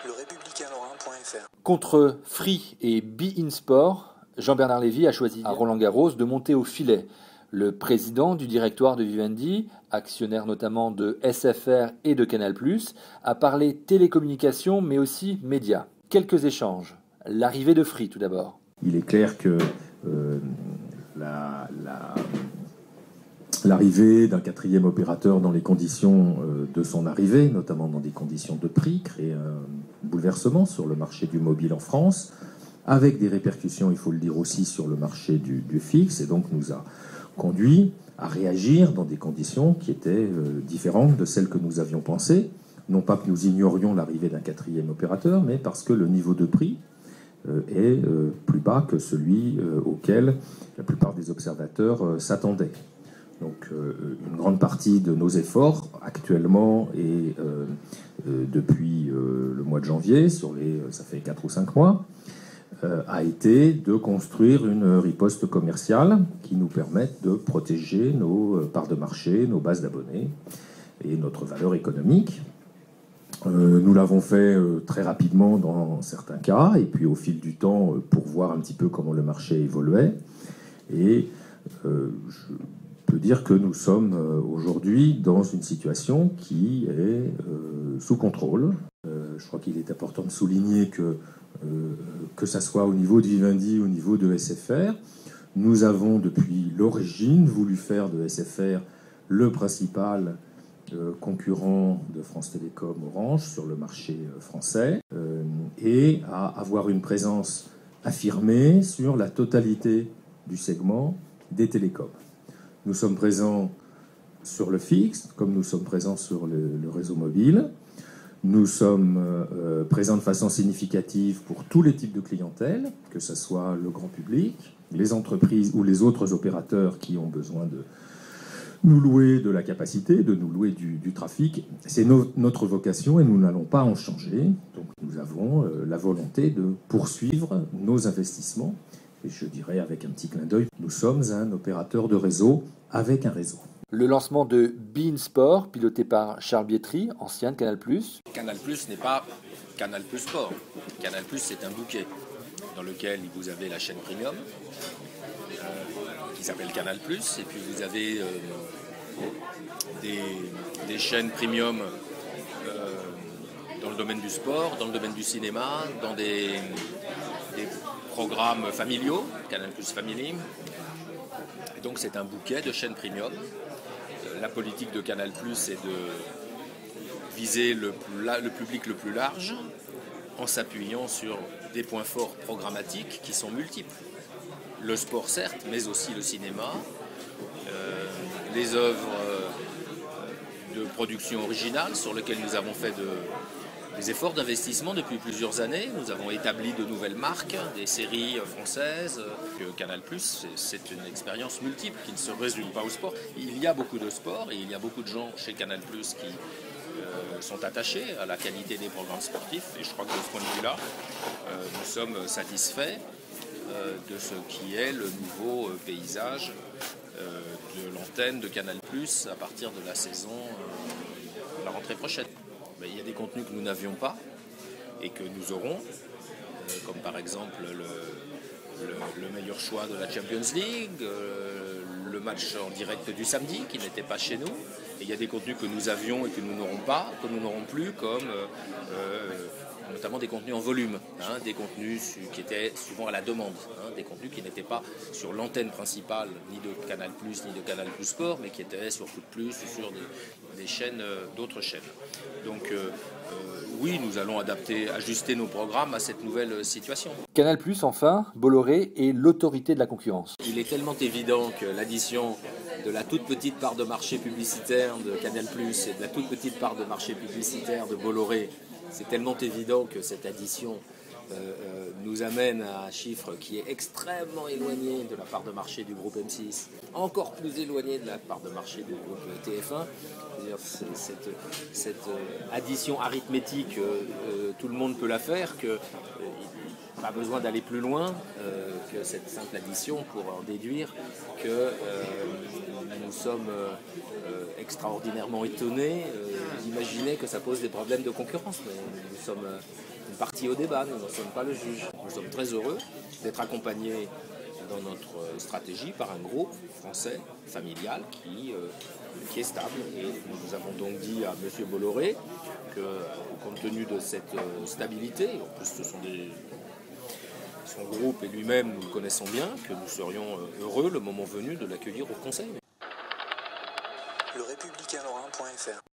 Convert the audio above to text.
lerépublicainlorrain.fr. Contre Free et Be In Sport, Jean-Bernard Lévy a choisi à Roland-Garros de monter au filet. Le président du directoire de Vivendi, actionnaire notamment de SFR et de Canal+, a parlé télécommunications mais aussi médias. Quelques échanges. L'arrivée de Free tout d'abord. Il est clair que l'arrivée d'un quatrième opérateur dans les conditions de son arrivée, notamment dans des conditions de prix, crée un bouleversement sur le marché du mobile en France, avec des répercussions, il faut le dire aussi, sur le marché du fixe, et donc nous a conduit à réagir dans des conditions qui étaient différentes de celles que nous avions pensées. Non pas que nous ignorions l'arrivée d'un quatrième opérateur, mais parce que le niveau de prix est plus bas que celui auquel la plupart des observateurs s'attendaient. Donc une grande partie de nos efforts actuellement et depuis le mois de janvier, ça fait 4 ou 5 mois, a été de construire une riposte commerciale qui nous permette de protéger nos parts de marché, nos bases d'abonnés et notre valeur économique. Nous l'avons fait très rapidement dans certains cas, et puis au fil du temps pour voir un petit peu comment le marché évoluait. Et je peux dire que nous sommes aujourd'hui dans une situation qui est sous contrôle. Je crois qu'il est important de souligner que ça soit au niveau de Vivendi, au niveau de SFR, nous avons depuis l'origine voulu faire de SFR le principal concurrent de France Télécom Orange sur le marché français et à avoir une présence affirmée sur la totalité du segment des télécoms. Nous sommes présents sur le fixe, comme nous sommes présents sur le réseau mobile. Nous sommes présents de façon significative pour tous les types de clientèle, que ce soit le grand public, les entreprises ou les autres opérateurs qui ont besoin de nous louer de la capacité, de nous louer du trafic. C'est notre vocation et nous n'allons pas en changer. Donc nous avons la volonté de poursuivre nos investissements. Et je dirais avec un petit clin d'œil, nous sommes un opérateur de réseau avec un réseau. Le lancement de Be In Sport, piloté par Charles Bietri, ancien de Canal+. Canal+ n'est pas Canal+ Sport. Canal+, c'est un bouquet dans lequel vous avez la chaîne premium, qui s'appelle Canal+, et puis vous avez des chaînes premium dans le domaine du sport, dans le domaine du cinéma, dans des programmes familiaux, Canal+ Family. Et donc c'est un bouquet de chaînes premium. La politique de Canal+, c'est de viser le public le plus large en s'appuyant sur des points forts programmatiques qui sont multiples. Le sport certes, mais aussi le cinéma, les œuvres de production originale sur lesquelles nous avons fait des efforts d'investissement depuis plusieurs années. Nous avons établi de nouvelles marques, des séries françaises. Canal+, c'est une expérience multiple qui ne se résume pas au sport. Il y a beaucoup de sport et il y a beaucoup de gens chez Canal+ qui sont attachés à la qualité des programmes sportifs. Et je crois que de ce point de vue-là, nous sommes satisfaits de ce qui est le nouveau paysage de l'antenne de Canal+ à partir de la saison, la rentrée prochaine. Mais il y a des contenus que nous n'avions pas et que nous aurons, comme par exemple le meilleur choix de la Champions League, le match en direct du samedi qui n'était pas chez nous. Et il y a des contenus que nous avions et que nous n'aurons pas, que nous n'aurons plus, comme notamment des contenus en volume, des contenus qui étaient souvent à la demande, des contenus qui n'étaient pas sur l'antenne principale ni de Canal+, ni de Canal+ Sport, mais qui étaient sur Foot+, ou sur des chaînes, d'autres chaînes. Donc oui, nous allons ajuster nos programmes à cette nouvelle situation. Canal+, enfin, Bolloré est l'autorité de la concurrence. Il est tellement évident que l'addition de la toute petite part de marché publicitaire de Canal+ et de la toute petite part de marché publicitaire de Bolloré, c'est tellement évident que cette addition nous amène à un chiffre qui est extrêmement éloigné de la part de marché du groupe M6, encore plus éloigné de la part de marché du groupe TF1. Je veux dire, cette addition arithmétique, tout le monde peut la faire, qu'il n'y a pas besoin d'aller plus loin que cette simple addition pour en déduire que nous sommes extraordinairement étonnés d'imaginer que ça pose des problèmes de concurrence. Mais nous sommes une partie au débat, nous ne sommes pas le juge. Nous sommes très heureux d'être accompagnés dans notre stratégie par un groupe français familial qui est stable. Et nous avons donc dit à M. Bolloré que, compte tenu de cette stabilité, en plus son groupe et lui-même, nous le connaissons bien, que nous serions heureux, le moment venu, de l'accueillir au Conseil. Le Républicain Lorrain.fr